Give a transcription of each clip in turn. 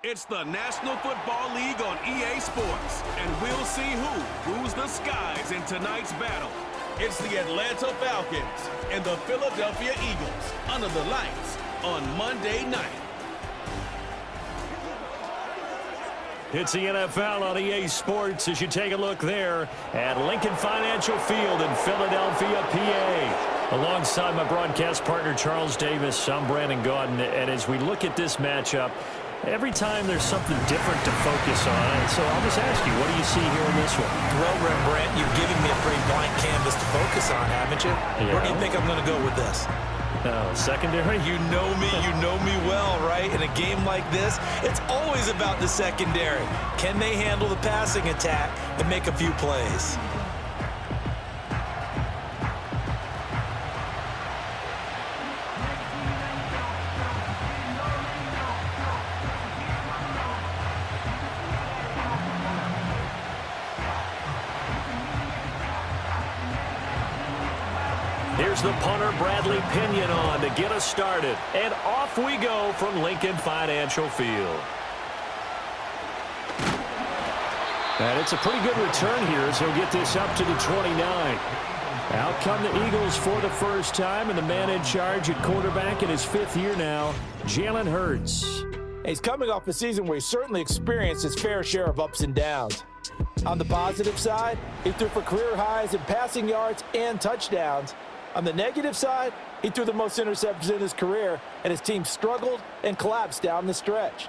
It's the National Football League on EA Sports, and we'll see who rules the skies in tonight's battle. It's the Atlanta Falcons and the Philadelphia Eagles under the lights on Monday night. It's the NFL on EA Sports as you take a look there at Lincoln Financial Field in Philadelphia, PA. Alongside my broadcast partner, Charles Davis, I'm Brandon Gaudin. And as we look at this matchup, every time there's something different to focus on. So I'll just ask you, what do you see here in this one? Well, Rembrandt, you've given me a pretty blank canvas to focus on, haven't you? Yeah. Where do you think I'm going to go with this? Secondary? You know me well, right? In a game like this, it's always about the secondary. Can they handle the passing attack and make a few plays? Here's the punter, Bradley Pinion, on to get us started. And off we go from Lincoln Financial Field. And it's a pretty good return here as he'll get this up to the 29. Out come the Eagles for the first time, and the man in charge at quarterback in his 5th year now, Jalen Hurts. He's coming off a season where he certainly experienced his fair share of ups and downs. On the positive side, he threw for career highs in passing yards and touchdowns. On the negative side, he threw the most interceptions in his career, and his team struggled and collapsed down the stretch.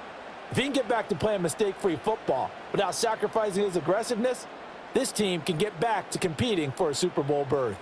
If he can get back to playing mistake-free football without sacrificing his aggressiveness, this team can get back to competing for a Super Bowl berth.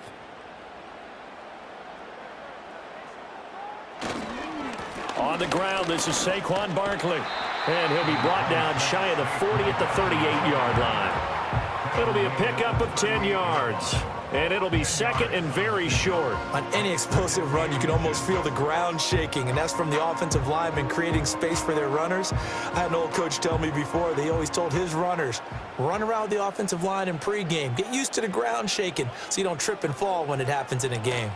On the ground, this is Saquon Barkley. And he'll be brought down shy of the 40 at the 38-yard line. It'll be a pickup of 10 yards. And it'll be second and very short. On any explosive run, you can almost feel the ground shaking, and that's from the offensive linemen creating space for their runners. I had an old coach tell me before, they always told his runners, run around the offensive line in pregame. Get used to the ground shaking so you don't trip and fall when it happens in a game.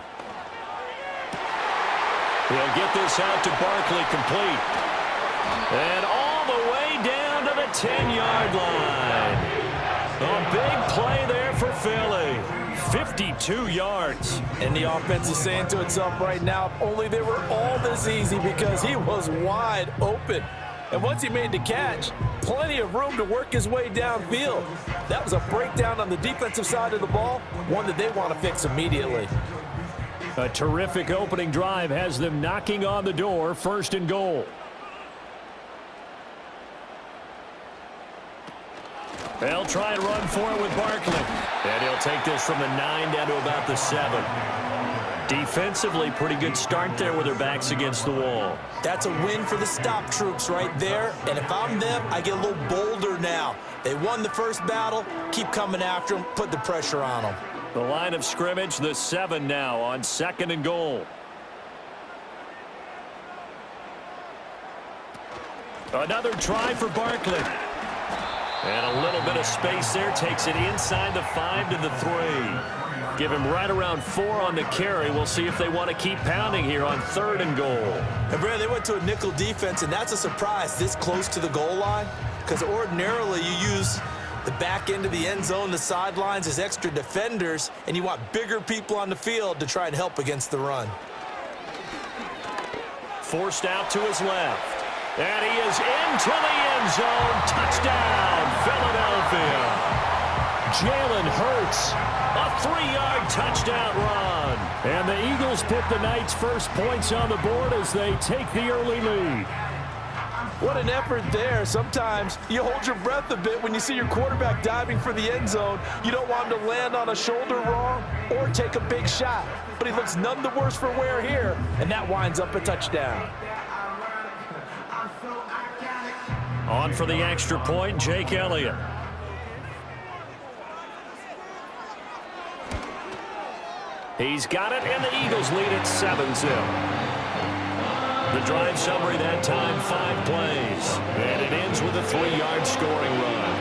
He'll get this out to Barkley complete. And all the way down to the 10-yard line. A big play there for Philly. 52 yards. And the offense is saying to itself right now, if only they were all this easy, because he was wide open. And once he made the catch, plenty of room to work his way downfield. That was a breakdown on the defensive side of the ball, one that they want to fix immediately. A terrific opening drive has them knocking on the door, 1st and goal. They'll try and run for it with Barkley. And he'll take this from the 9 down to about the 7. Defensively, pretty good start there with their backs against the wall. That's a win for the stop troops right there. And if I'm them, I get a little bolder now. They won the first battle. Keep coming after them. Put the pressure on them. The line of scrimmage, the 7 now on 2nd and goal. Another try for Barkley. And a little bit of space there, takes it inside the 5 to the 3. Give him right around 4 on the carry. We'll see if they want to keep pounding here on 3rd and goal. And Brad, they went to a nickel defense, and that's a surprise this close to the goal line, because ordinarily you use the back end of the end zone, the sidelines as extra defenders, and you want bigger people on the field to try and help against the run. Forced out to his left. And he is into the end zone. Touchdown, Philadelphia. Jalen Hurts, a 3-yard touchdown run. And the Eagles put the night's first points on the board as they take the early lead. What an effort there. Sometimes you hold your breath a bit when you see your quarterback diving for the end zone. You don't want him to land on a shoulder wrong or take a big shot. But he looks none the worse for wear here, and that winds up a touchdown. On for the extra point, Jake Elliott. He's got it, and the Eagles lead it 7-0. The drive summary that time, 5 plays. And it ends with a 3-yard scoring run.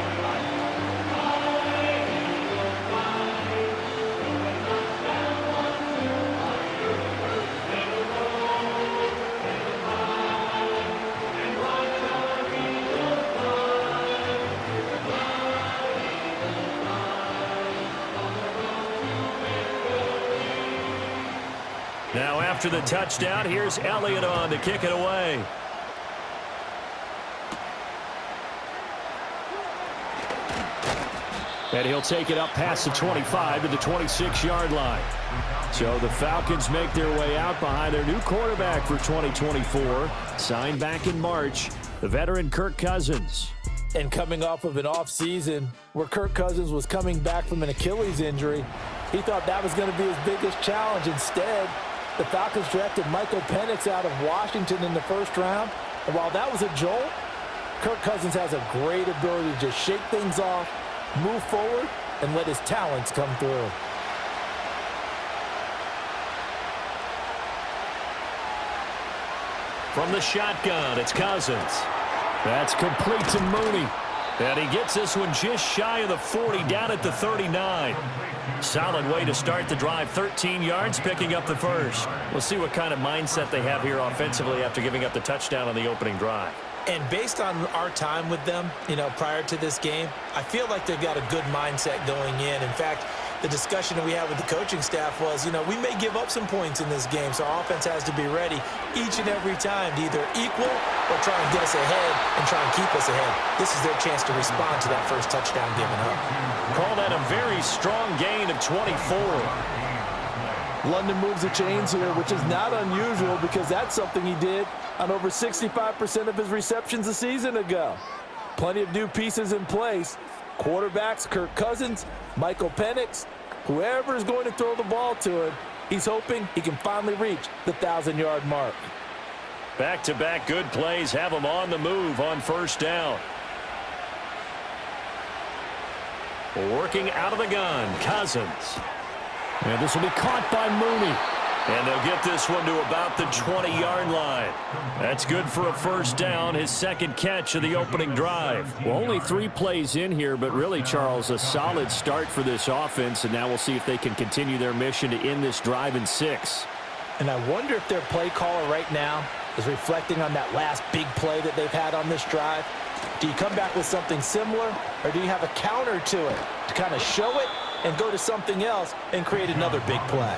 Now after the touchdown, here's Elliott on to kick it away. And he'll take it up past the 25 to the 26-yard line. So the Falcons make their way out behind their new quarterback for 2024, signed back in March, the veteran Kirk Cousins. And coming off of an offseason where Kirk Cousins was coming back from an Achilles injury, he thought that was going to be his biggest challenge. Instead, the Falcons drafted Michael Penix out of Washington in the first round. And while that was a jolt, Kirk Cousins has a great ability to just shake things off, move forward, and let his talents come through. From the shotgun, it's Cousins. That's complete to Mooney. And he gets this one just shy of the 40, down at the 39. Solid way to start the drive. 13 yards, picking up the first. We'll see what kind of mindset they have here offensively after giving up the touchdown on the opening drive. And based on our time with them, prior to this game, I feel like they've got a good mindset going in. In fact, the discussion that we had with the coaching staff was, we may give up some points in this game, so our offense has to be ready each and every time to either equal or try and get us ahead and try and keep us ahead. This is their chance to respond to that first touchdown given up. Call that a very strong gain of 24. London moves the chains here, which is not unusual because that's something he did on over 65% of his receptions a season ago. Plenty of new pieces in place. Quarterbacks, Kirk Cousins, Michael Penix, whoever is going to throw the ball to him, he's hoping he can finally reach the 1,000-yard mark. Back-to-back good plays have him on the move on first down. Working out of the gun, Cousins. And this will be caught by Mooney. And they'll get this one to about the 20-yard line. That's good for a first down, his second catch of the opening drive. Well, only 3 plays in here, but really, Charles, a solid start for this offense, and now we'll see if they can continue their mission to end this drive in 6. And I wonder if their play caller right now is reflecting on that last big play that they've had on this drive. Do you come back with something similar, or do you have a counter to it to kind of show it and go to something else and create another big play?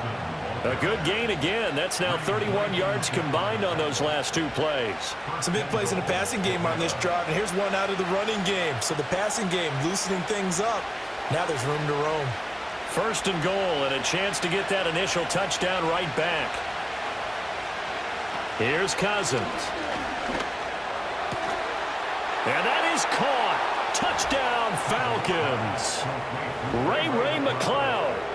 A good gain again. That's now 31 yards combined on those last 2 plays. Some big plays in the passing game on this drive, and here's one out of the running game. So the passing game loosening things up. Now there's room to roam. First and goal, and a chance to get that initial touchdown right back. Here's Cousins. And that is caught. Touchdown, Falcons. Ray McCloud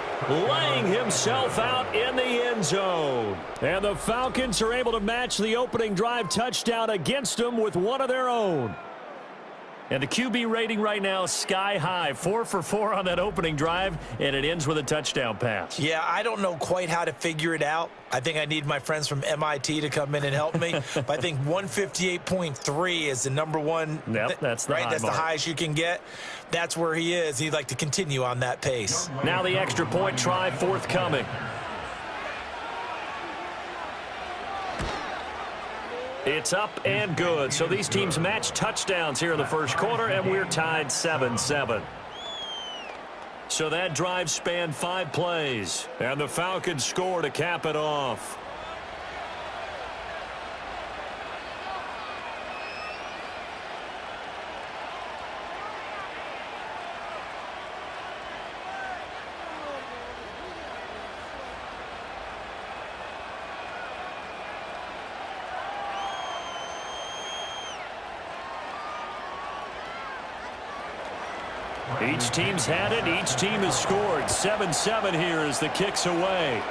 laying himself out in the end zone. And the Falcons are able to match the opening drive touchdown against them with one of their own. And the QB rating right now is sky high. 4 for 4 on that opening drive, and it ends with a touchdown pass. Yeah, I don't know quite how to figure it out. I think I need my friends from MIT to come in and help me. But I think 158.3 is the number one. Yep, that's the high That's mark. the highest you can get. That's where he is. He'd like to continue on that pace. Now the extra point try forthcoming. It's up and good. So these teams match touchdowns here in the first quarter, and we're tied 7-7. So that drive spanned 5 plays, and the Falcons score to cap it off. Each team's had it. Each team has scored. 7-7 here as the kick's away.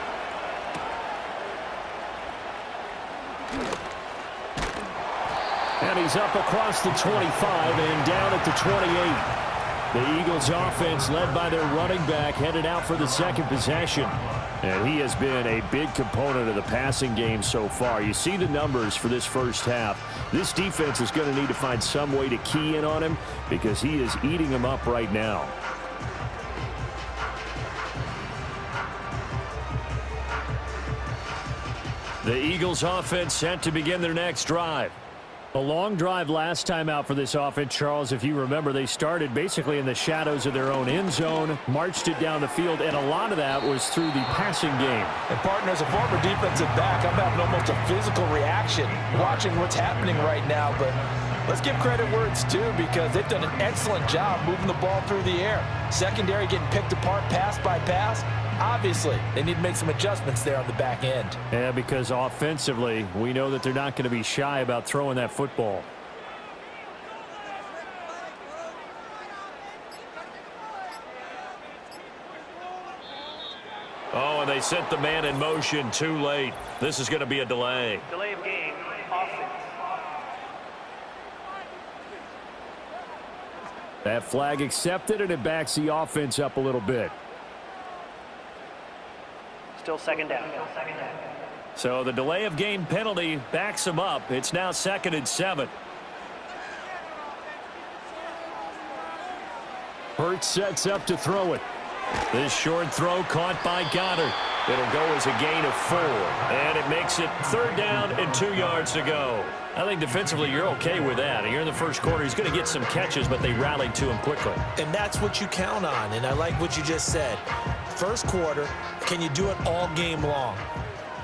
And he's up across the 25 and down at the 28. The Eagles offense led by their running back headed out for the second possession. And he has been a big component of the passing game so far. You see the numbers for this first half. This defense is going to need to find some way to key in on him because he is eating them up right now. The Eagles offense set to begin their next drive. A long drive last time out for this offense, Charles. If you remember, they started basically in the shadows of their own end zone, marched it down the field, and a lot of that was through the passing game. And, partner, as a former defensive back, I'm having almost a physical reaction watching what's happening right now. But let's give credit where it's due, because they've done an excellent job moving the ball through the air. Secondary getting picked apart pass by pass. Obviously, they need to make some adjustments there on the back end. Yeah, because offensively, we know that they're not going to be shy about throwing that football. Oh, and they sent the man in motion too late. This is going to be a delay. Delay of game, offense. That flag accepted, and it backs the offense up a little bit. Still second down. So the delay of game penalty backs them up. It's now 2nd and 7. Hurts sets up to throw it. This short throw caught by Goddard. It'll go as a gain of 4. And it makes it 3rd down and 2 yards to go. I think defensively you're okay with that. And you're in the first quarter. He's going to get some catches, but they rallied to him quickly. And that's what you count on. And I like what you just said. First quarter, can you do it all game long?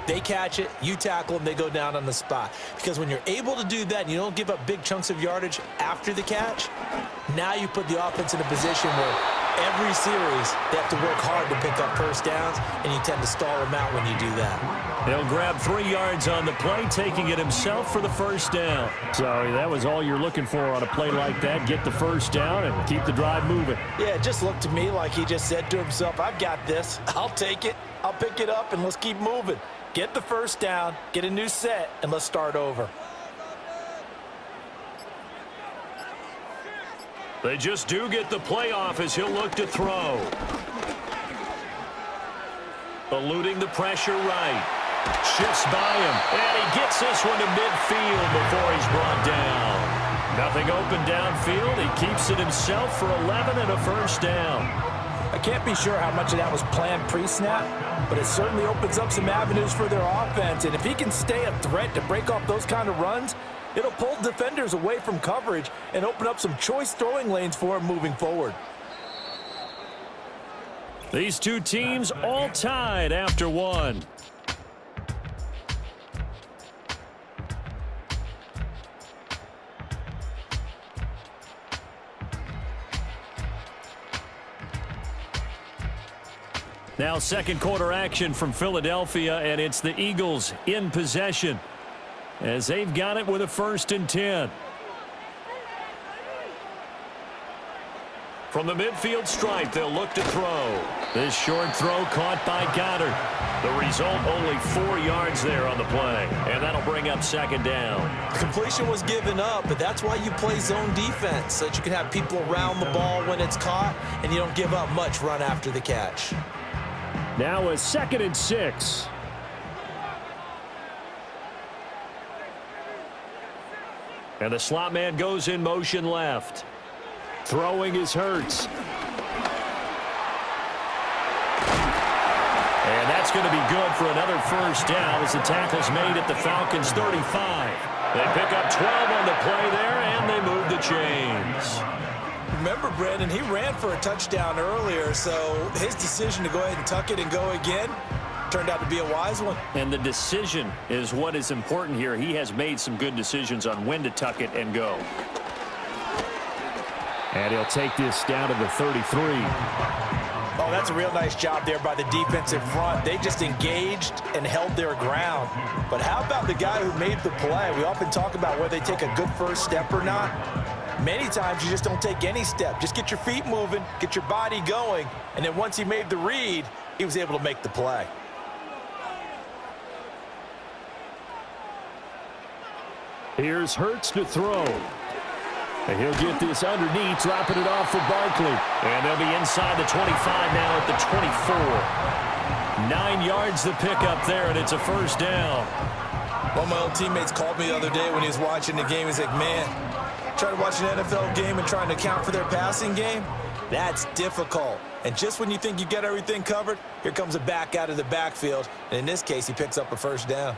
They catch it, you tackle them, they go down on the spot. Because when you're able to do that and you don't give up big chunks of yardage after the catch, now you put the offense in a position where every series they have to work hard to pick up first downs, and you tend to stall them out when you do that. He'll grab 3 yards on the play, taking it himself for the first down. So that was all you're looking for on a play like that. Get the first down and keep the drive moving. Yeah, it just looked to me like he just said to himself, I've got this. I'll take it. I'll pick it up, and let's keep moving. Get the first down, get a new set, and let's start over. They just do get the play off as he'll look to throw. Eluding the pressure right. Shifts by him, and he gets this one to midfield before he's brought down. Nothing open downfield. He keeps it himself for 11 and a first down. I can't be sure how much of that was planned pre-snap, but it certainly opens up some avenues for their offense. And if he can stay a threat to break off those kind of runs, it'll pull defenders away from coverage and open up some choice throwing lanes for him moving forward. These two teams all tied after one. Now second quarter action from Philadelphia, and it's the Eagles in possession as they've got it with a 1st and 10. From the midfield stripe, they'll look to throw. This short throw caught by Goddard. The result, only 4 yards there on the play, and that'll bring up 2nd down. The completion was given up, but that's why you play zone defense, so that you can have people around the ball when it's caught, and you don't give up much run after the catch. Now a 2nd and 6. And the slot man goes in motion left. Throwing is Hurts. And that's going to be good for another first down as the tackle's made at the Falcons 35. They pick up 12 on the play there, and they move the chains. Remember, Brandon, he ran for a touchdown earlier, so his decision to go ahead and tuck it and go again turned out to be a wise one. And the decision is what is important here. He has made some good decisions on when to tuck it and go. And he'll take this down to the 33. Oh, that's a real nice job there by the defensive front. They just engaged and held their ground. But how about the guy who made the play? We often talk about whether they take a good first step or not. Many times you just don't take any step. Just get your feet moving, get your body going, and then once he made the read, he was able to make the play. Here's Hurts to throw. And he'll get this underneath, dropping it off for Barkley. And they'll be inside the 25 now at the 24. 9 yards to pick up there, and it's a first down. One of my old teammates called me the other day when he was watching the game. He's like, man, trying to watch an NFL game and trying to account for their passing game, that's difficult. And just when you think you get everything covered, here comes a back out of the backfield. And in this case, he picks up a first down.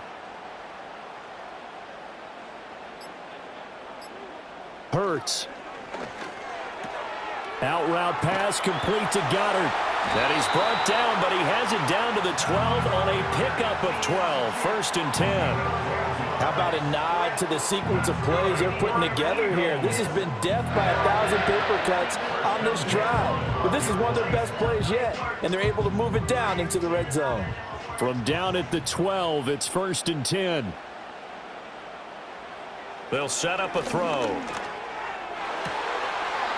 Hurts. Out route pass complete to Goddard. And he's brought down, but he has it down to the 12 on a pickup of 12. 1st and 10. How about a nod to the sequence of plays they're putting together here? This has been death by 1,000 paper cuts on this drive. But this is one of their best plays yet, and they're able to move it down into the red zone. From down at the 12, it's 1st and 10. They'll set up a throw.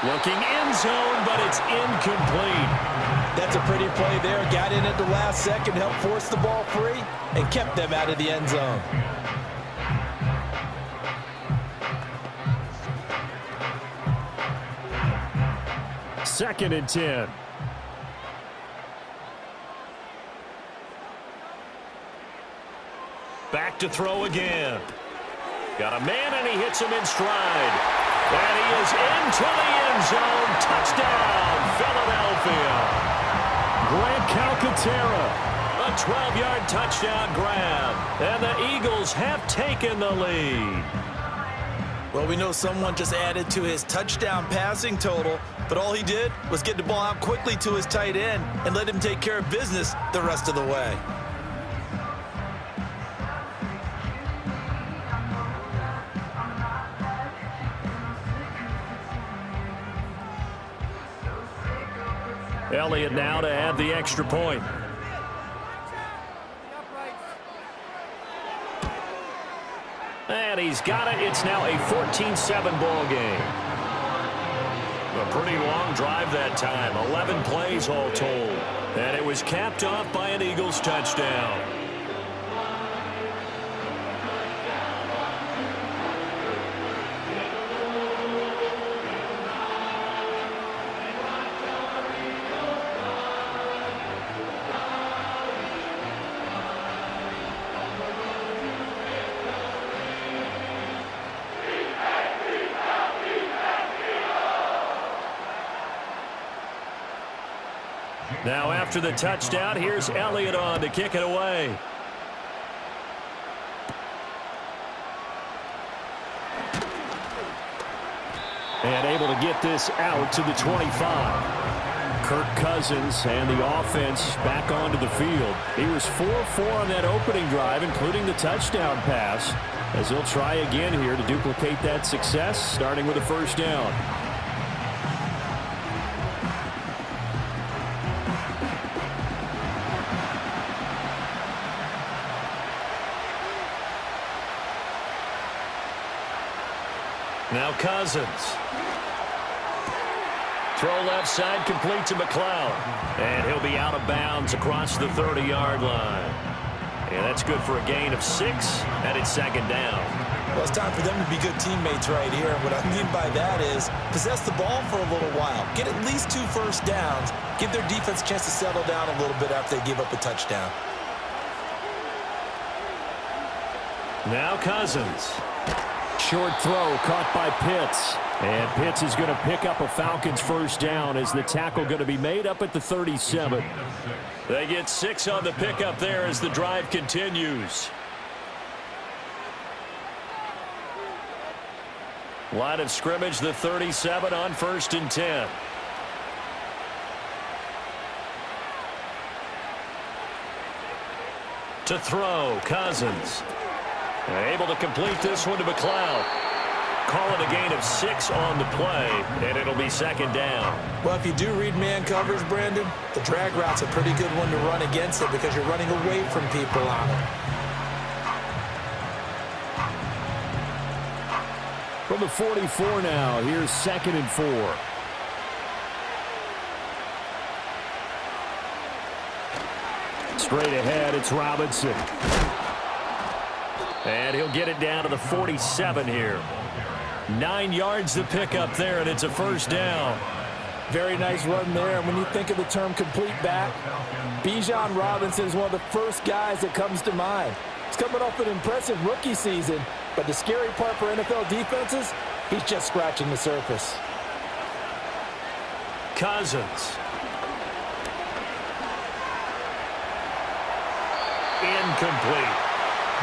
Looking end zone, but it's incomplete. That's a pretty play there. Got in at the last second, helped force the ball free, and kept them out of the end zone. Second and 10. Back to throw again. Got a man, and he hits him in stride. And he is into the end zone. Touchdown, Philadelphia. Grant Calcaterra. A 12-yard touchdown grab. And the Eagles have taken the lead. Well, we know someone just added to his touchdown passing total, but all he did was get the ball out quickly to his tight end and let him take care of business the rest of the way. Elliott now to add the extra point. And he's got it. It's now a 14-7 ball game. A pretty long drive that time. 11 plays all told. And it was capped off by an Eagles touchdown. Now after the touchdown, here's Elliott on to kick it away. And able to get this out to the 25. Kirk Cousins and the offense back onto the field. He was 4-4 on that opening drive, including the touchdown pass, as he'll try again here to duplicate that success, starting with a first down. Now Cousins. Throw left side complete to McLeod. And he'll be out of bounds across the 30-yard line. And that's good for a gain of 6, and it's 2nd down. Well, it's time for them to be good teammates right here. And what I mean by that is possess the ball for a little while. Get at least 2 first downs. Give their defense a chance to settle down a little bit after they give up a touchdown. Now Cousins. Short throw caught by Pitts. And Pitts is going to pick up a Falcons first down as the tackle going to be made up at the 37. They get 6 on the pickup there as the drive continues. Line of scrimmage, the 37 on 1st and 10. To throw, Cousins. Able to complete this one to McLeod. Call it a gain of 6 on the play, and it'll be 2nd down. Well, if you do read man coverage, Brandon, the drag route's a pretty good one to run against it because you're running away from people on it. From the 44 now, here's 2nd and 4. Straight ahead, it's Robinson. And he'll get it down to the 47 here. 9 yards to pick up there, and it's a first down. Very nice run there. And when you think of the term complete back, Bijan Robinson is one of the first guys that comes to mind. He's coming off an impressive rookie season, but the scary part for NFL defenses, he's just scratching the surface. Cousins. Incomplete.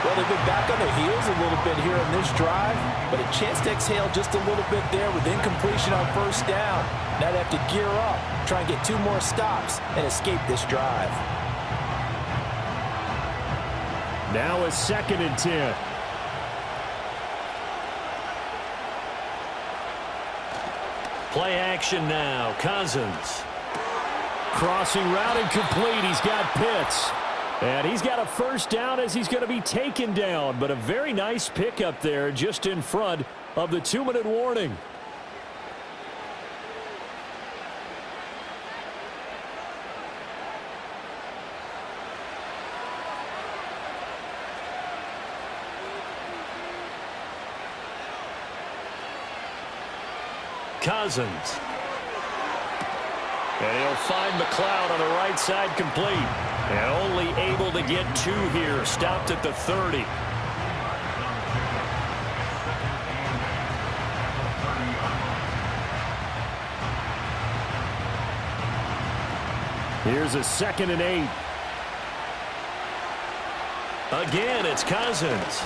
Well, they've been back on their heels a little bit here in this drive, but a chance to exhale just a little bit there with incompletion on first down. Now they have to gear up, try and get 2 more stops, and escape this drive. Now a 2nd and 10. Play action now. Cousins. Crossing route and complete. He's got Pitts. And he's got a first down as he's going to be taken down. But a very nice pickup there just in front of the 2-minute warning. Cousins. And he'll find McLeod on the right side complete. And only able to get 2 here. Stopped at the 30. Here's a 2nd and 8. Again, it's Cousins.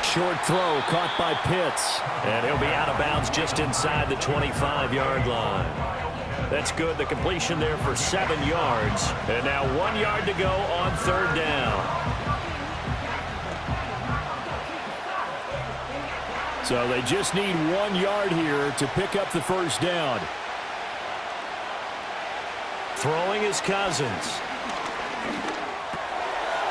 Short throw caught by Pitts. And he'll be out of bounds just inside the 25-yard line. That's good. The completion there for 7 yards. And now 1 yard to go on 3rd down. So they just need 1 yard here to pick up the first down. Throwing is Cousins.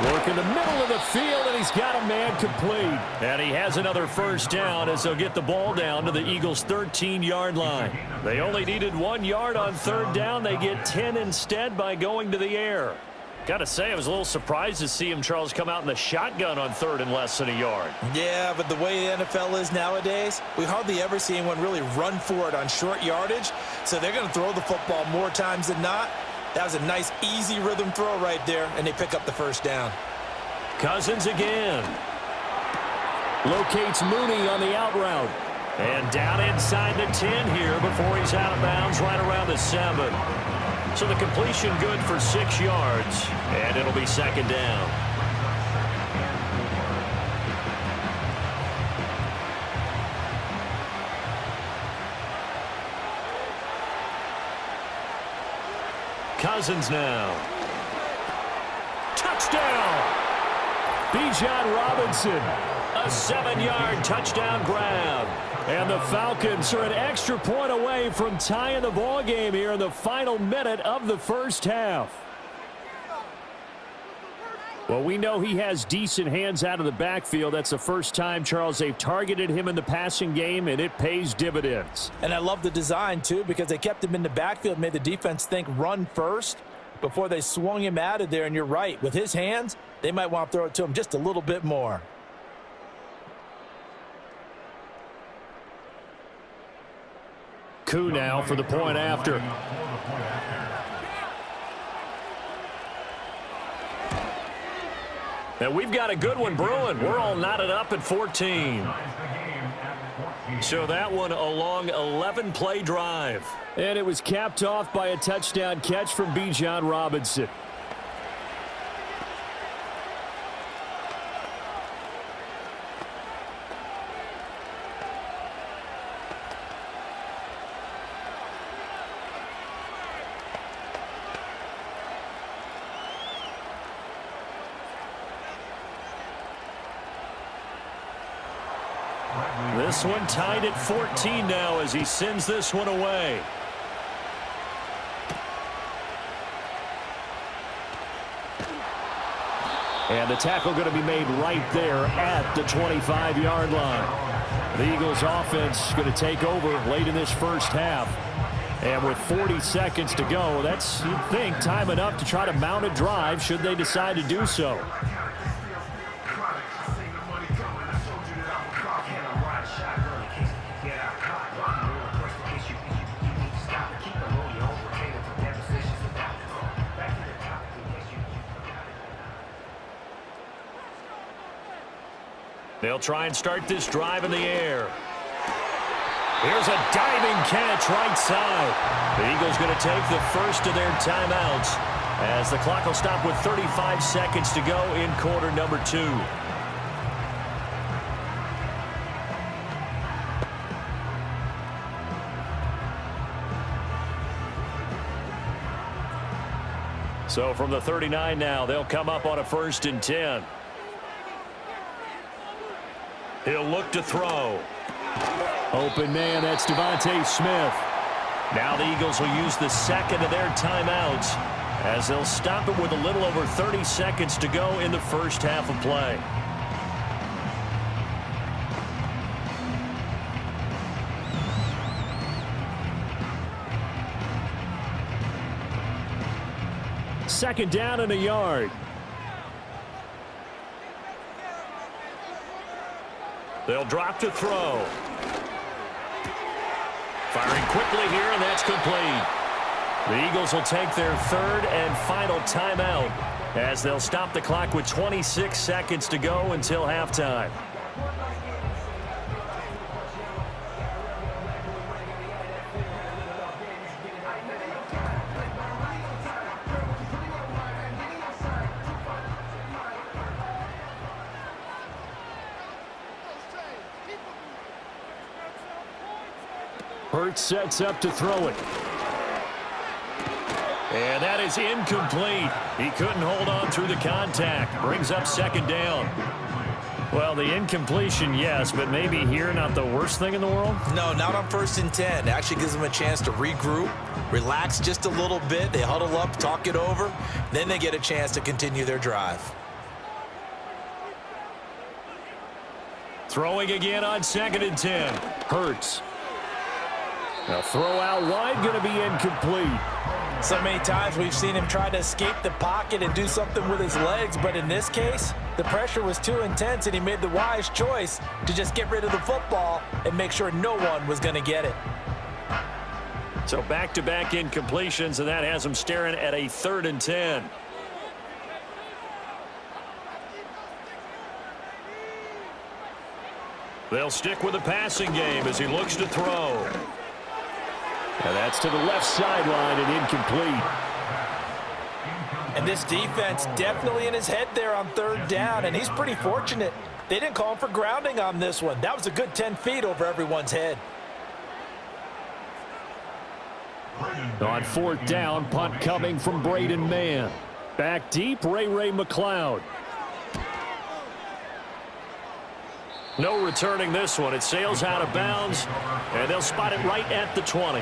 Work in the middle of the field, and he's got a man complete. And he has another first down as they'll get the ball down to the Eagles' 13-yard line. They only needed 1 yard on 3rd down. They get 10 instead by going to the air. Got to say, I was a little surprised to see him, Charles, come out in the shotgun on 3rd and less than a yard. Yeah, but the way the NFL is nowadays, we hardly ever see anyone really run for it on short yardage. So they're going to throw the football more times than not. That was a nice, easy rhythm throw right there, and they pick up the first down. Cousins again. Locates Mooney on the out route. And down inside the 10 here before he's out of bounds right around the 7. So the completion good for 6 yards, and it'll be 2nd down. Cousins now. Touchdown! Bijan Robinson. A 7-yard touchdown grab. And the Falcons are an extra point away from tying the ball game here in the final minute of the first half. Well, we know he has decent hands out of the backfield. That's the first time, Charles, they've targeted him in the passing game, and it pays dividends. And I love the design, too, because they kept him in the backfield, made the defense think run first before they swung him out of there. And you're right, with his hands, they might want to throw it to him just a little bit more. Coup now for the point after. And we've got a good one brewing. We're all knotted up at 14. So that one a long 11-play drive. And it was capped off by a touchdown catch from Bijan Robinson. This one tied at 14 now as he sends this one away. And the tackle going to be made right there at the 25-yard line. The Eagles offense going to take over late in this first half. And with 40 seconds to go, that's, you'd think, time enough to try to mount a drive should they decide to do so. They'll try and start this drive in the air. Here's a diving catch right side. The Eagles going to take the first of their timeouts. as the clock will stop with 35 seconds to go in quarter number 2. So from the 39 now, they'll come up on a 1st and 10. He'll look to throw. Open man, that's Devontae Smith. Now the Eagles will use the second of their timeouts as they'll stop it with a little over 30 seconds to go in the first half of play. Second down and a yard. They'll drop to throw. Firing quickly here, and that's complete. The Eagles will take their 3rd and final timeout as they'll stop the clock with 26 seconds to go until halftime. Hurts sets up to throw it. And that is incomplete. He couldn't hold on through the contact. Brings up 2nd down. Well, the incompletion, yes, but maybe here not the worst thing in the world? No, not on 1st and 10. It actually gives them a chance to regroup, relax just a little bit. They huddle up, talk it over. Then they get a chance to continue their drive. Throwing again on 2nd and 10. Hurts. Now throw out wide, going to be incomplete. So many times we've seen him try to escape the pocket and do something with his legs, but in this case, the pressure was too intense and he made the wise choice to just get rid of the football and make sure no one was going to get it. So back-to-back incompletions, and that has him staring at a 3rd and 10. They'll stick with the passing game as he looks to throw. And that's to the left sideline and incomplete. And this defense definitely in his head there on 3rd down, and he's pretty fortunate. They didn't call him for grounding on this one. That was a good 10 feet over everyone's head. On 4th down, punt coming from Braden Mann. Back deep, Ray McLeod. No returning this one. It sails out of bounds, and they'll spot it right at the 20.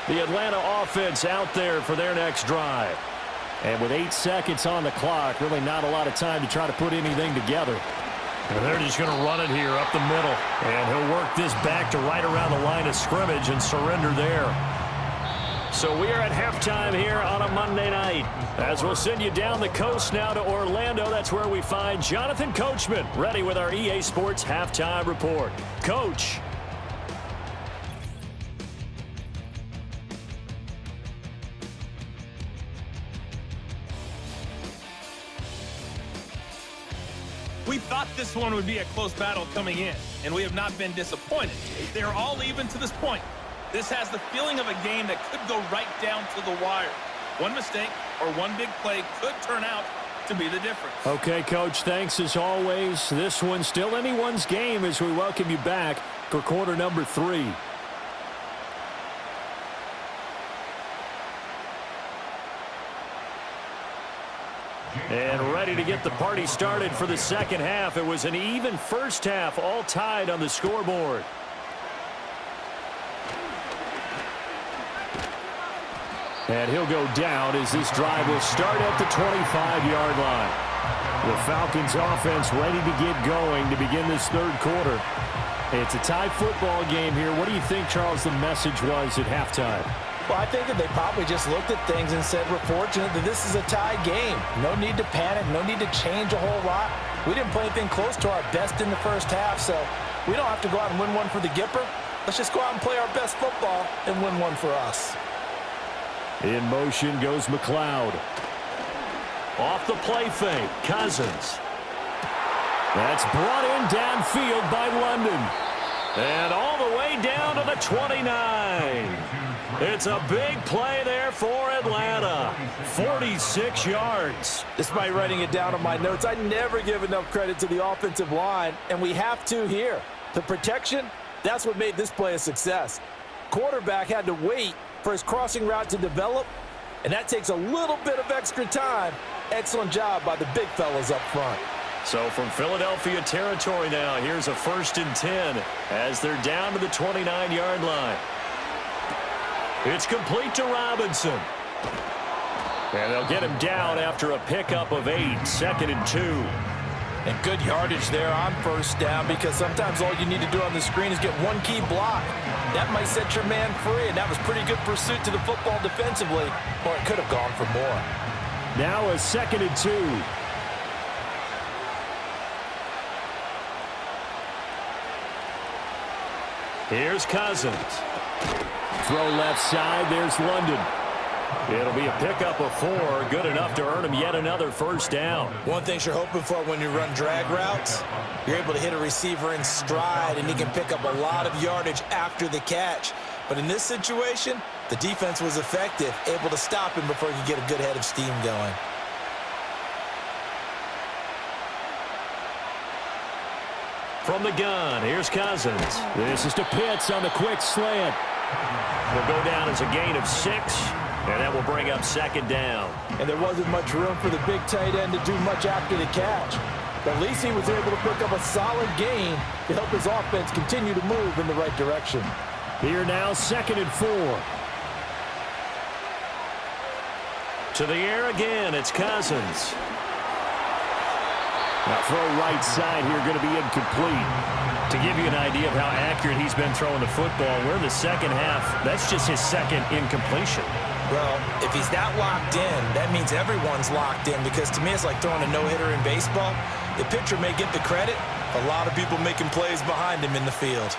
The Atlanta offense out there for their next drive. And with 8 seconds on the clock, really not a lot of time to try to put anything together. And they're just going to run it here up the middle. And he'll work this back to right around the line of scrimmage and surrender there. So we are at halftime here on a Monday night. As we'll send you down the coast now to Orlando. That's where we find Jonathan Coachman ready with our EA Sports halftime report. Coach. We thought this one would be a close battle coming in, and we have not been disappointed. They're all even to this point. This has the feeling of a game that could go right down to the wire. One mistake or one big play could turn out to be the difference. Okay, Coach, thanks as always. This one's still anyone's game as we welcome you back for quarter number 3. And ready to get the party started for the second half. It was an even first half, all tied on the scoreboard. And he'll go down as this drive will start at the 25-yard line. The Falcons offense ready to get going to begin this third quarter. It's a tie football game here. What do you think, Charles, the message was at halftime? Well, I think that they probably just looked at things and said, we're fortunate that this is a tie game. No need to panic. No need to change a whole lot. We didn't play anything close to our best in the first half, so we don't have to go out and win one for the Gipper. Let's just go out and play our best football and win one for us. In motion goes McLeod. Off the play fake, Cousins. That's brought in downfield by London. And all the way down to the 29. It's a big play there for Atlanta. 46 yards. Despite writing it down on my notes, I never give enough credit to the offensive line, and we have to here. The protection, that's what made this play a success. Quarterback had to wait for his crossing route to develop, and that takes a little bit of extra time. Excellent job by the big fellas up front. So from Philadelphia territory now, here's a 1st and 10 as they're down to the 29-yard line. It's complete to Robinson. And they'll get him down after a pickup of 8, 2nd and 2. And good yardage there on 1st down, because sometimes all you need to do on the screen is get one key block. That might set your man free, and that was pretty good pursuit to the football defensively, or it could have gone for more. Now a 2nd and 2. Here's Cousins. Throw left side. There's London. It'll be a pickup of 4, good enough to earn him yet another 1st down. One thing you're hoping for when you run drag routes, you're able to hit a receiver in stride, and he can pick up a lot of yardage after the catch. But in this situation, the defense was effective, able to stop him before he could get a good head of steam going. From the gun, here's Cousins. This is to Pitts on the quick slant. Will go down as a gain of 6, and that will bring up 2nd down. And there wasn't much room for the big tight end to do much after the catch. But at least he was able to pick up a solid gain to help his offense continue to move in the right direction. Here now, 2nd and 4. To the air again, it's Cousins. Now throw right side here, going to be incomplete. To give you an idea of how accurate he's been throwing the football, we're in the 2nd half. That's just his 2nd incompletion. Well, if he's that locked in, that means everyone's locked in, because to me it's like throwing a no-hitter in baseball. The pitcher may get the credit, a lot of people making plays behind him in the field.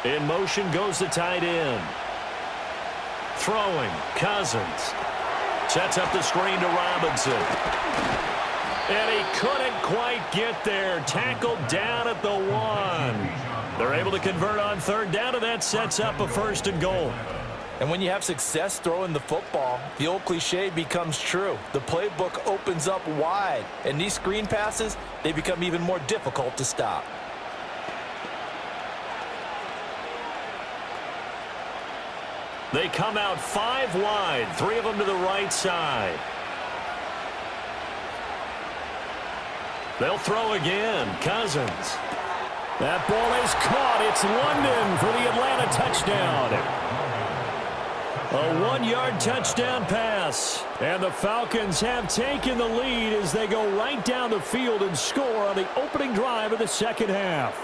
In motion goes the tight end. Throwing, Cousins. Sets up the screen to Robinson. And he couldn't quite get there. Tackled down at the 1. They're able to convert on 3rd down, and that sets up a 1st and goal. And when you have success throwing the football, the old cliche becomes true. The playbook opens up wide, and these screen passes, they become even more difficult to stop. They come out 5 wide, 3 of them to the right side. They'll throw again. Cousins. That ball is caught. It's London for the Atlanta touchdown. A 1-yard touchdown pass. And the Falcons have taken the lead as they go right down the field and score on the opening drive of the 2nd half.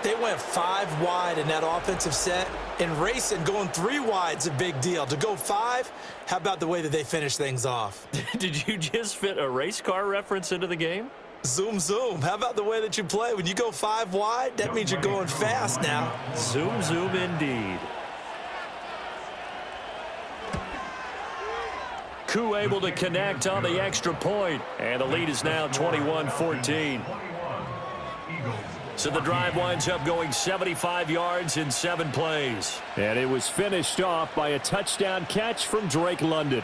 They went 5 wide in that offensive set. In racing, going 3 wide's a big deal. To go 5, how about the way that they finish things off? Did you just fit a race car reference into the game? Zoom, zoom. How about the way that you play? When you go 5 wide, that means you're going fast now. Zoom, zoom indeed. Koo able to connect on the extra point, and the lead is now 21-14. So the drive winds up going 75 yards in 7 plays. And it was finished off by a touchdown catch from Drake London.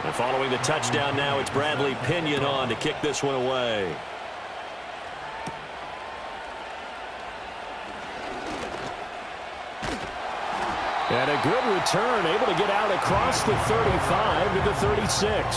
And following the touchdown now, it's Bradley Pinion on to kick this one away. And a good return, able to get out across the 35 to the 36.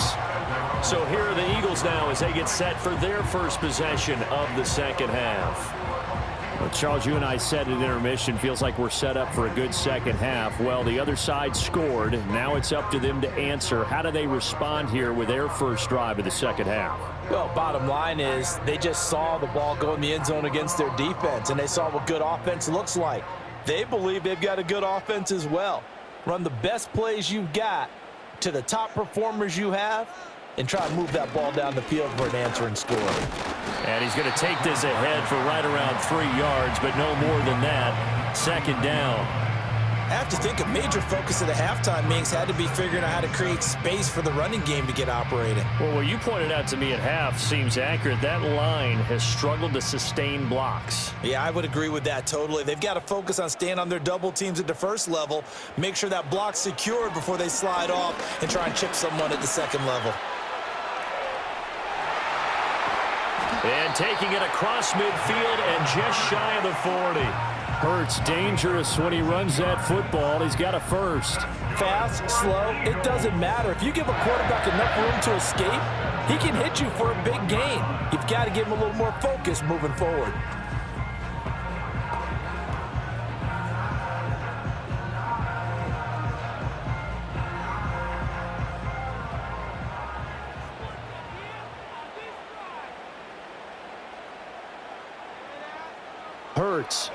So here are the Eagles now as they get set for their first possession of the 2nd half. Well, Charles, you and I said at intermission, feels like we're set up for a good 2nd half. Well, the other side scored. Now it's up to them to answer. How do they respond here with their first drive of the 2nd half? Well, bottom line is they just saw the ball go in the end zone against their defense, and they saw what good offense looks like. They believe they've got a good offense as well. Run the best plays you've got, to the top performers you have and try and move that ball down the field for an answering score. And he's going to take this ahead for right around 3 yards, but no more than that. Second down. I have to think a major focus of the halftime meetings had to be figuring out how to create space for the running game to get operating. Well, what you pointed out to me at half seems accurate. That line has struggled to sustain blocks. Yeah, I would agree with that totally. They've got to focus on staying on their double teams at the first level, make sure that block's secured before they slide off and try and chip someone at the second level. And taking it across midfield and just shy of the 40. Hurts dangerous when he runs that football. He's got a first. Fast, slow, it doesn't matter. If you give a quarterback enough room to escape, he can hit you for a big gain. You've got to give him a little more focus moving forward. Hurts.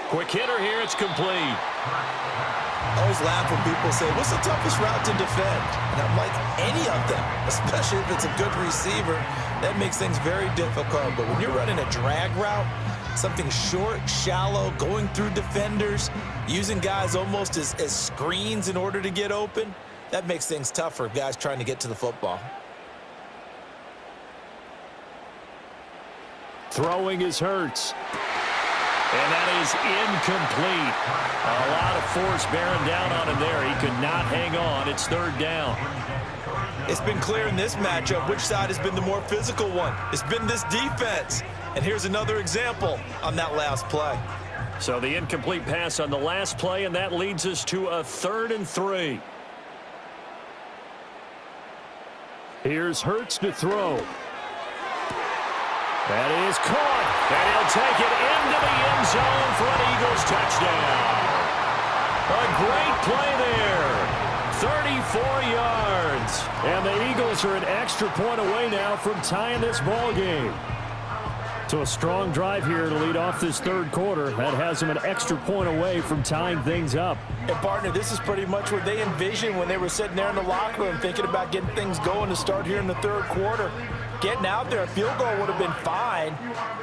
Quick hitter here, it's complete. I always laugh when people say, what's the toughest route to defend? And I'm like, any of them, especially if it's a good receiver. That makes things very difficult. But when you're running a drag route, something short, shallow, going through defenders, using guys almost as screens in order to get open, that makes things tough for guys trying to get to the football. Throwing is Hurts. And that is incomplete. A lot of force bearing down on him there. He could not hang on. It's third down. It's been clear in this matchup which side has been the more physical one. It's been this defense. And here's another example on that last play. So the incomplete pass on the last play, and that leads us to a 3rd and 3. Here's Hurts to throw. That is caught, and he'll take it into the end zone for an Eagles touchdown. A great play there. 34 yards. And the Eagles are an extra point away now from tying this ball game. So a strong drive here to lead off this third quarter. That has them an extra point away from tying things up. And, partner, this is pretty much what they envisioned when they were sitting there in the locker room thinking about getting things going to start here in the third quarter. Getting out there, a field goal would have been fine,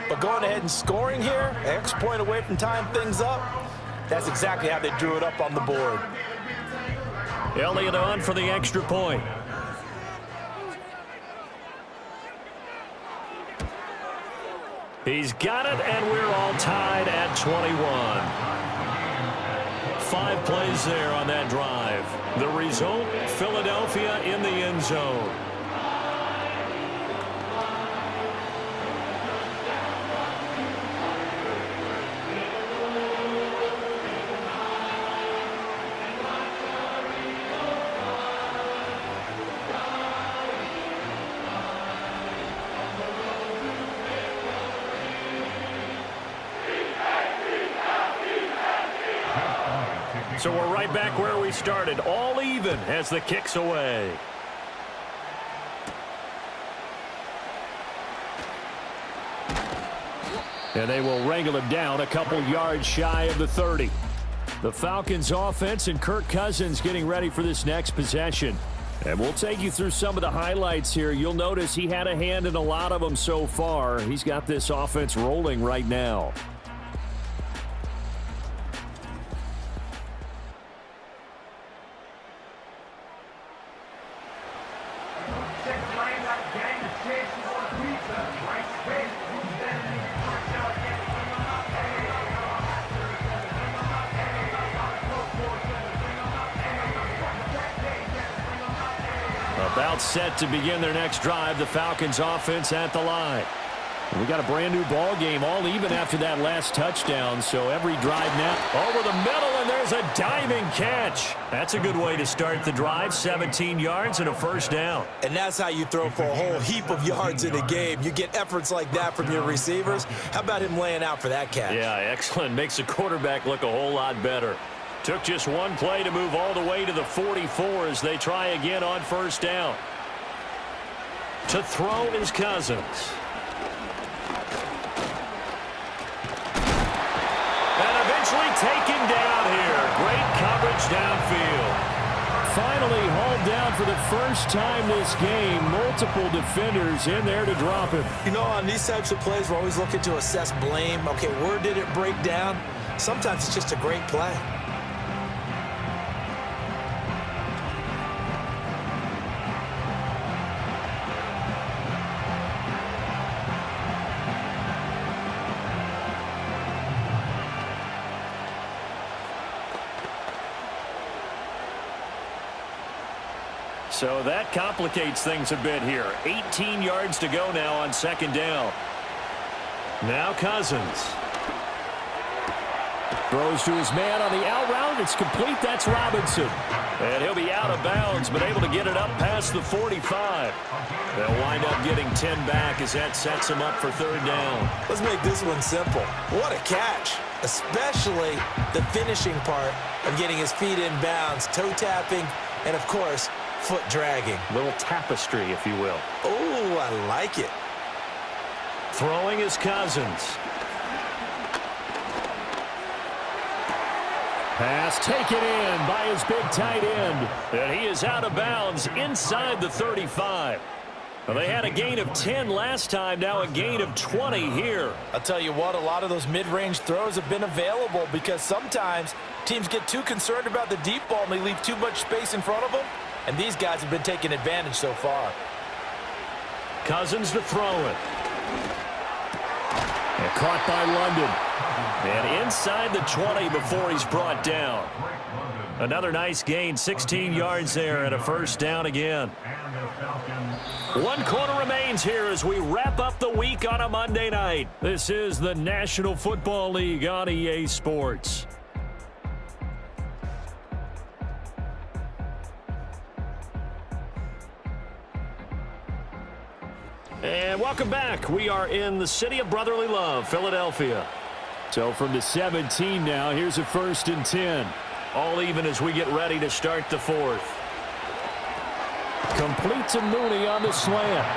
but going ahead and scoring here, an extra point away from tying things up, that's exactly how they drew it up on the board. Elliott on for the extra point. He's got it, and we're all tied at 21. 5 plays there on that drive. The result, Philadelphia in the end zone. So we're right back where we started, all even as the kick's away. And they will wrangle him down a couple yards shy of the 30. The Falcons offense and Kirk Cousins getting ready for this next possession. And we'll take you through some of the highlights here. You'll notice he had a hand in a lot of them so far. He's got this offense rolling right now. About set to begin their next drive, the Falcons offense at the line. We got a brand new ball game, all even after that last touchdown. So every drive now over the middle, and there's a diving catch. That's a good way to start the drive. 17 yards and a first down. And that's how you throw for a whole heap of yards in a game. You get efforts like that from your receivers. How about him laying out for that catch? Yeah, excellent. Makes the quarterback look a whole lot better. Took just one play to move all the way to the 44 as they try again on first down. To throw is Cousins. And eventually taken down here. Great coverage downfield. finally hauled down for the first time this game. Multiple defenders in there to drop him. You know, on these types of plays, we're always looking to assess blame. Okay, where did it break down? Sometimes it's just a great play. So that complicates things a bit here. 18 yards to go now on second down. Now Cousins. Throws to his man on the out route. It's complete. That's Robinson. And he'll be out of bounds, but able to get it up past the 45. They'll wind up getting 10 back as that sets him up for third down. Let's make this one simple. What a catch, especially the finishing part of getting his feet in bounds, toe tapping, and of course, foot dragging. Little tapestry, if you will. Oh, I like it. Throwing is Cousins. Pass taken in by his big tight end. And he is out of bounds inside the 35. Well, they had a gain of 10 last time, now a gain of 20 here. I'll tell you what, a lot of those mid-range throws have been available because sometimes teams get too concerned about the deep ball and they leave too much space in front of them. And these guys have been taking advantage so far. Cousins to throw it. And caught by London. And inside the 20 before he's brought down. Another nice gain, 16 yards there and a first down again. 1 quarter remains here as we wrap up the week on a Monday night. This is the National Football League on EA Sports. And welcome back. We are in the city of brotherly love, Philadelphia. So from the 17 now, here's a 1st and 10. All even as we get ready to start the fourth. Complete to Mooney on the slant.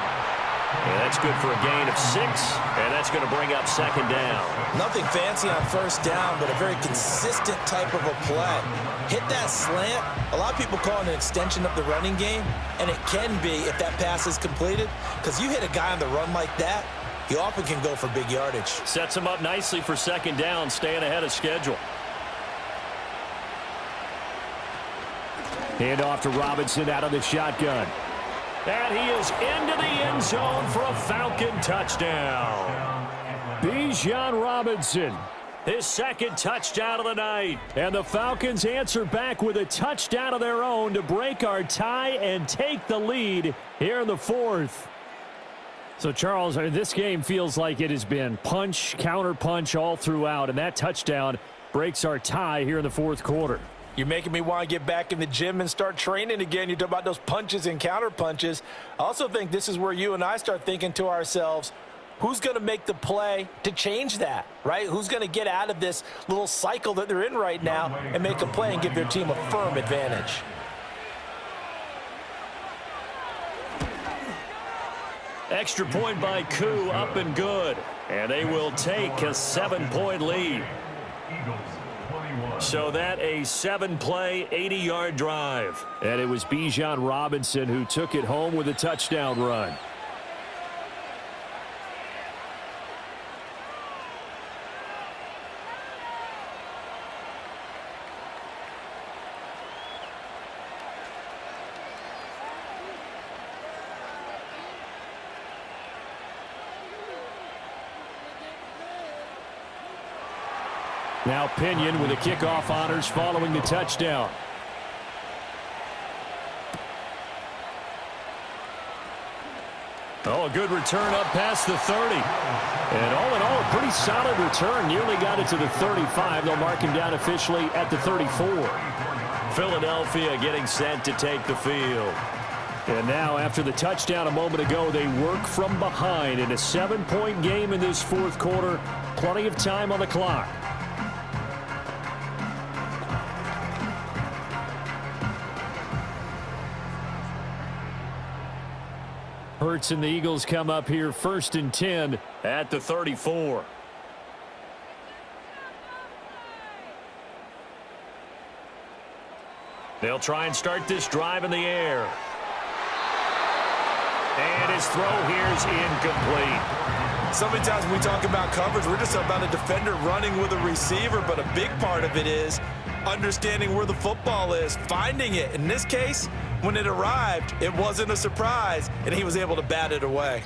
And that's good for a gain of 6, and that's going to bring up second down. Nothing fancy on first down, but a very consistent type of a play. Hit that slant. A lot of people call it an extension of the running game, and it can be if that pass is completed, because you hit a guy on the run like that, he often can go for big yardage. Sets him up nicely for second down, staying ahead of schedule. Hand off to Robinson out of the shotgun. And he is into the end zone for a Falcon touchdown. Bijan Robinson. His second touchdown of the night. And the Falcons answer back with a touchdown of their own to break our tie and take the lead here in the fourth. So, Charles, this game feels like it has been punch, counter punch all throughout, and that touchdown breaks our tie here in the fourth quarter. You're making me want to get back in the gym and start training again. You talk about those punches and counter punches. I also think this is where you and I start thinking to ourselves, who's going to make the play to change that, right? Who's going to get out of this little cycle that they're in right now and make a play and give their team a firm advantage? Extra point by Koo, up and good. And they will take a 7-point lead. So that a 7-play, 80-yard drive. And it was Bijan Robinson who took it home with a touchdown run. Now Pinion with the kickoff honors following the touchdown. Oh, a good return up past the 30. And all in all, a pretty solid return. Nearly got it to the 35. They'll mark him down officially at the 34. Philadelphia getting set to take the field. And now, after the touchdown a moment ago, they work from behind in a 7-point game in this fourth quarter. Plenty of time on the clock. Hurts and the Eagles come up here 1st and 10 at the 34. They'll try and start this drive in the air. And his throw here is incomplete. So many times when we talk about coverage, we're just about a defender running with a receiver, but a big part of it is understanding where the football is, finding it. In this case, when it arrived, it wasn't a surprise, and he was able to bat it away.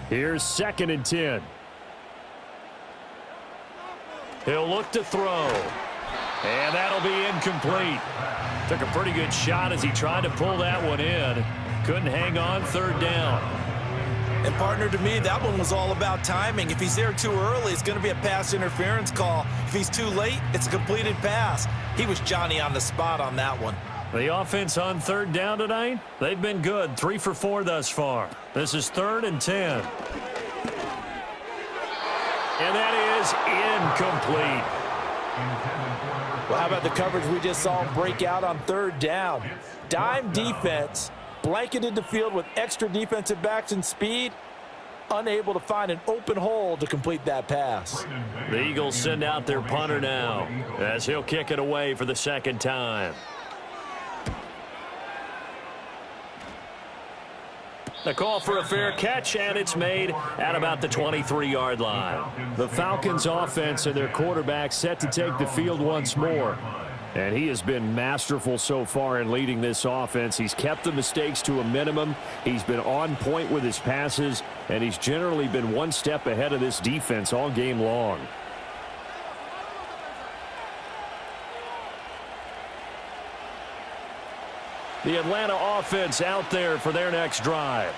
Here's 2nd and 10. He'll look to throw. And that'll be incomplete. Took a pretty good shot as he tried to pull that one in. Couldn't hang on, 3rd down. And partner, to me, that one was all about timing. If he's there too early, it's going to be a pass interference call. If he's too late, it's a completed pass. He was Johnny on the spot on that one. The offense on 3rd down tonight, they've been good. 3 for 4 thus far. This is 3rd and 10. And that is incomplete. Well, how about the coverage we just saw break out on 3rd down? Dime defense, blanketed the field with extra defensive backs and speed, unable to find an open hole to complete that pass. The Eagles send out their punter now as he'll kick it away for the 2nd time. The call for a fair catch, and it's made at about the 23-yard line. The Falcons offense and their quarterback set to take the field once more. And he has been masterful so far in leading this offense. He's kept the mistakes to a minimum. He's been on point with his passes, and he's generally been one step ahead of this defense all game long. The Atlanta offense out there for their next drive.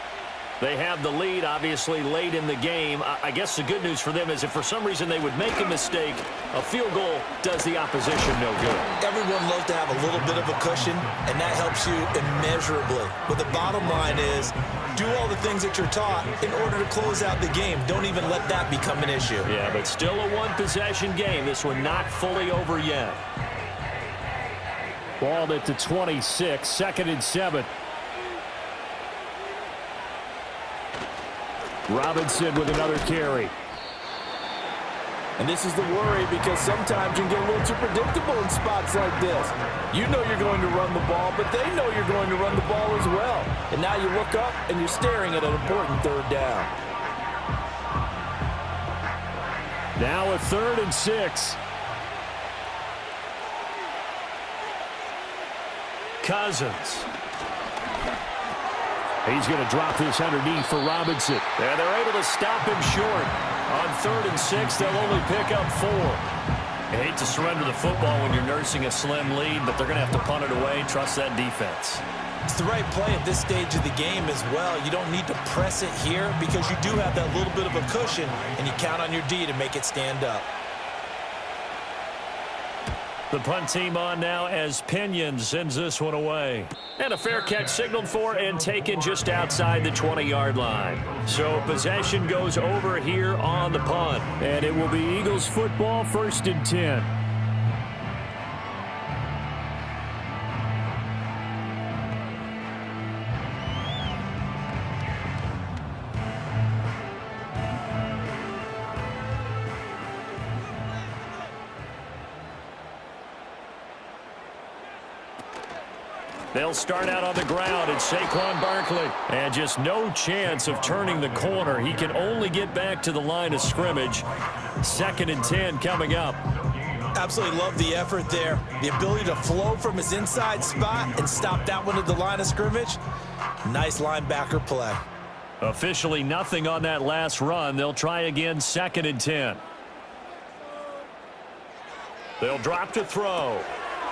They have the lead, obviously, late in the game. I guess the good news for them is if for some reason they would make a mistake, a field goal does the opposition no good. Everyone loves to have a little bit of a cushion, and that helps you immeasurably. But the bottom line is, do all the things that you're taught in order to close out the game. Don't even let that become an issue. Yeah, but still a one-possession game. This one not fully over yet. Ball at the 26, 2nd and 7. Robinson with another carry. And this is the worry because sometimes you can get a little too predictable in spots like this. You know you're going to run the ball, but they know you're going to run the ball as well. And now you look up and you're staring at an important 3rd down. Now a 3rd and 6. Cousins. He's going to drop this underneath for Robinson. And they're able to stop him short. On 3rd and 6, they'll only pick up 4. You hate to surrender the football when you're nursing a slim lead, but they're going to have to punt it away. Trust that defense. It's the right play at this stage of the game as well. You don't need to press it here because you do have that little bit of a cushion, and you count on your D to make it stand up. The punt team on now as Pinion sends this one away. And a fair catch signaled for and taken just outside the 20-yard line. So possession goes over here on the punt. And it will be Eagles football, 1st and 10. They'll start out on the ground. It's Saquon Barkley. And just no chance of turning the corner. He can only get back to the line of scrimmage. 2nd and 10 coming up. Absolutely love the effort there. The ability to flow from his inside spot and stop that one at the line of scrimmage. Nice linebacker play. Officially nothing on that last run. They'll try again, 2nd and 10. They'll drop to throw.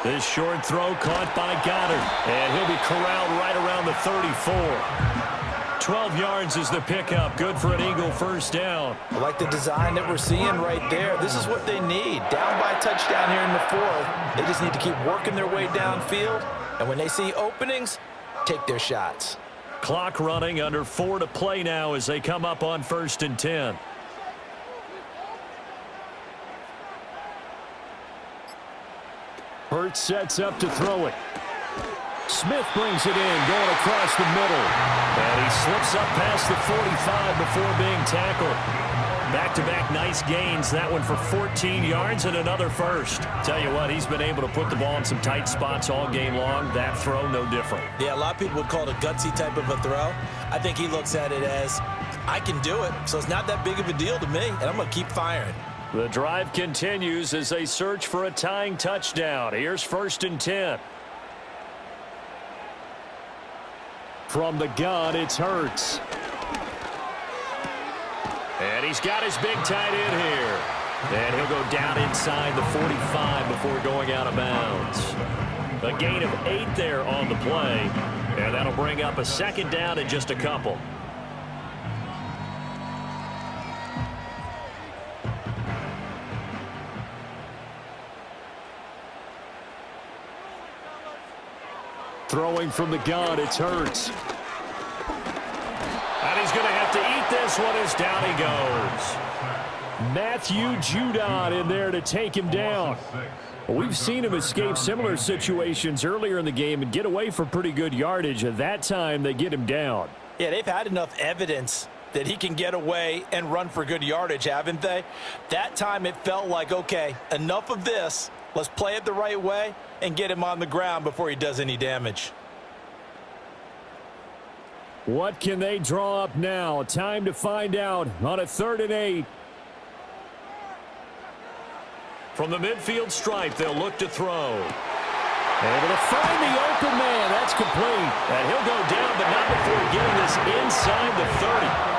This short throw caught by Goddard. And he'll be corralled right around the 34. 12 yards is the pickup. Good for an Eagle 1st down. I like the design that we're seeing right there. This is what they need. Down by a touchdown here in the 4th. They just need to keep working their way downfield. And when they see openings, take their shots. Clock running, under 4 to play now as they come up on 1st and 10. Hurts sets up to throw it. Smith brings it in, going across the middle. And he slips up past the 45 before being tackled. Back-to-back nice gains. That one for 14 yards and another first. Tell you what, he's been able to put the ball in some tight spots all game long. That throw, no different. Yeah, a lot of people would call it a gutsy type of a throw. I think he looks at it as, I can do it, so it's not that big of a deal to me, and I'm going to keep firing. The drive continues as they search for a tying touchdown. Here's 1st and 10. From the gun, it's Hurts. And he's got his big tight end here. And he'll go down inside the 45 before going out of bounds. A gain of 8 there on the play. And that'll bring up a 2nd down and just a couple. Throwing from the gun, it's Hurts. And he's going to have to eat this one as down he goes. Matthew Judon in there to take him down. We've seen him escape similar situations earlier in the game and get away for pretty good yardage. At that time, they get him down. Yeah, they've had enough evidence that he can get away and run for good yardage, haven't they? That time it felt like, okay, enough of this. Let's play it the right way and get him on the ground before he does any damage. What can they draw up now? Time to find out on a 3rd and 8. From the midfield stripe, they'll look to throw. Able to find the open man. That's complete. And he'll go down, but not before getting this inside the 30.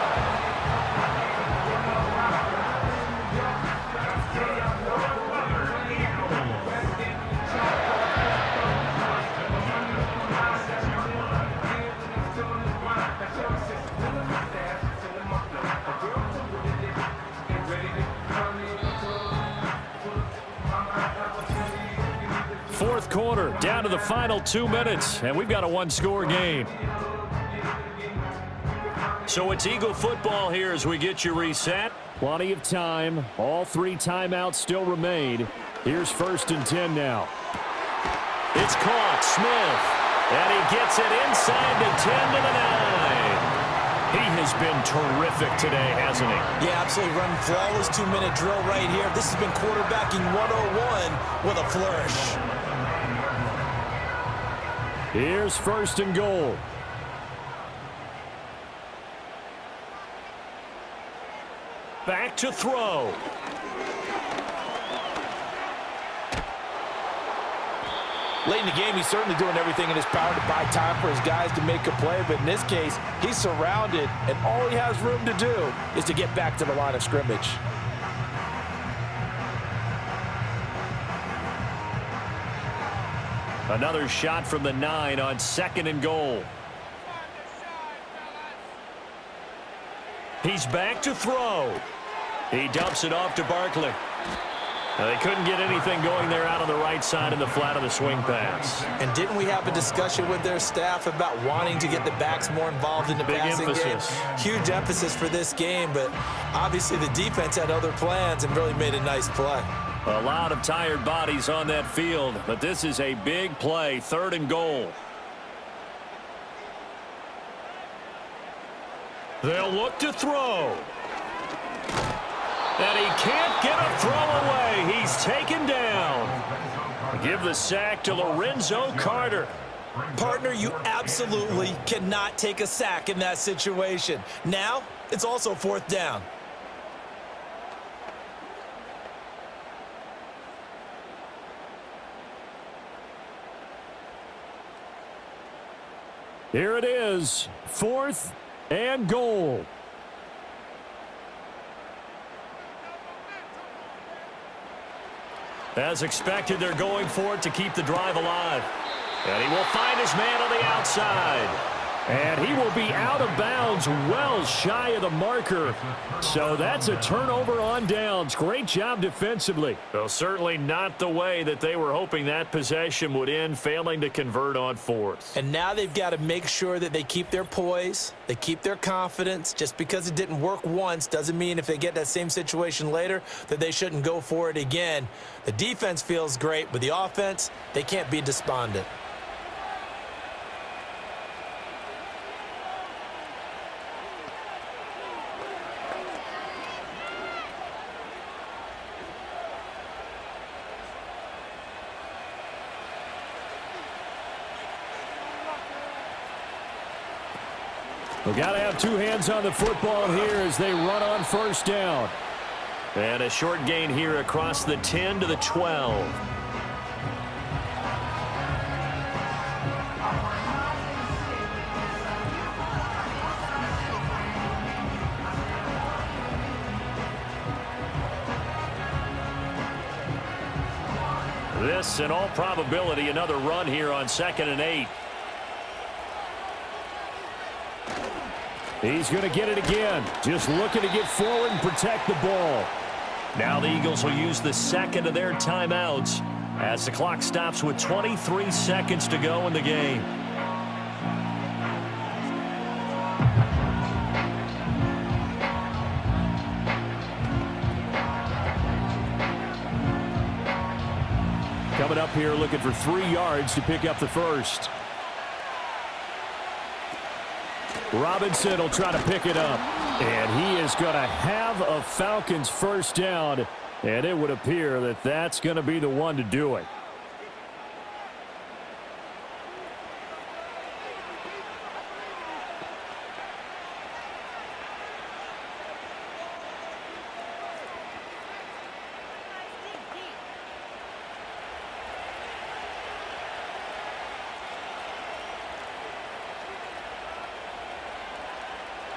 Fourth quarter, down to the final 2 minutes, and we've got a 1-score game. So it's Eagle football here as we get you reset. Plenty of time. All 3 timeouts still remain. Here's 1st and 10 now. It's caught. Smith. And he gets it inside the 10 to the 9. He has been terrific today, hasn't he? Yeah, absolutely. Running flawless 2-minute drill right here. This has been quarterbacking 101 with a flourish. Here's 1st and goal. Back to throw. Late in the game, he's certainly doing everything in his power to buy time for his guys to make a play. But in this case, he's surrounded, and all he has room to do is to get back to the line of scrimmage. Another shot from the 9 on 2nd and goal. He's back to throw. He dumps it off to Barkley. Now, they couldn't get anything going there out on the right side in the flat of the swing pass. And didn't we have a discussion with their staff about wanting to get the backs more involved in the passing game? Huge emphasis for this game, but obviously the defense had other plans and really made a nice play. A lot of tired bodies on that field, but this is a big play, 3rd and goal. They'll look to throw. And he can't get a throw away. He's taken down. Give the sack to Lorenzo Carter. Partner, you absolutely cannot take a sack in that situation. Now, it's also 4th down. Here it is, 4th and goal. As expected, they're going for it to keep the drive alive. And he will find his man on the outside. And he will be out of bounds well shy of the marker. So that's a turnover on downs. Great job defensively. Well, certainly not the way that they were hoping that possession would end, failing to convert on 4th. And now they've got to make sure that they keep their poise, they keep their confidence. Just because it didn't work once doesn't mean if they get that same situation later that they shouldn't go for it again. The defense feels great, but the offense, they can't be despondent. Well, got to have two hands on the football here as they run on first down. And a short gain here across the 10 to the 12. This, in all probability, another run here on 2nd and 8. He's going to get it again. Just looking to get forward and protect the ball. Now the Eagles will use the second of their timeouts as the clock stops with 23 seconds to go in the game. Coming up here looking for 3 yards to pick up the first. Robinson will try to pick it up. And he is going to have a Falcons first down. And it would appear that that's going to be the one to do it.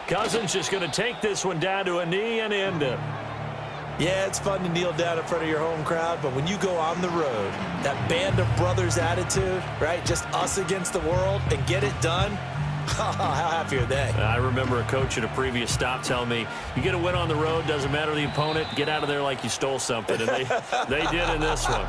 Cousins just going to take this one down to a knee and end it. Yeah, it's fun to kneel down in front of your home crowd, but when you go on the road, that band of brothers attitude, right? Just us against the world and get it done. How happy are they? I remember a coach at a previous stop telling me, you get a win on the road, doesn't matter the opponent, get out of there like you stole something. And they did in this one.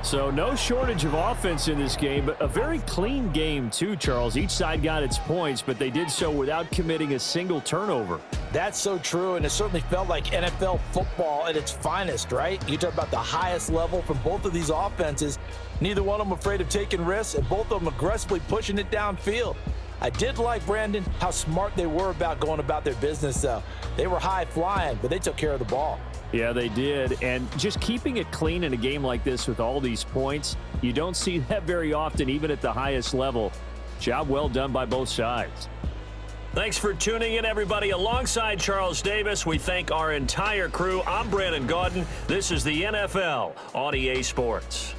So no shortage of offense in this game, but a very clean game too, Charles. Each side got its points, but they did so without committing a single turnover. That's so true, and it certainly felt like NFL football at its finest, right? You talk about the highest level from both of these offenses. Neither one of them afraid of taking risks, and both of them aggressively pushing it downfield. I did like, Brandon, how smart they were about going about their business, though. They were high flying, but they took care of the ball. Yeah, they did. And just keeping it clean in a game like this with all these points, you don't see that very often, even at the highest level. Job well done by both sides. Thanks for tuning in, everybody. Alongside Charles Davis, we thank our entire crew. I'm Brandon Gaudin. This is the NFL on EA Sports.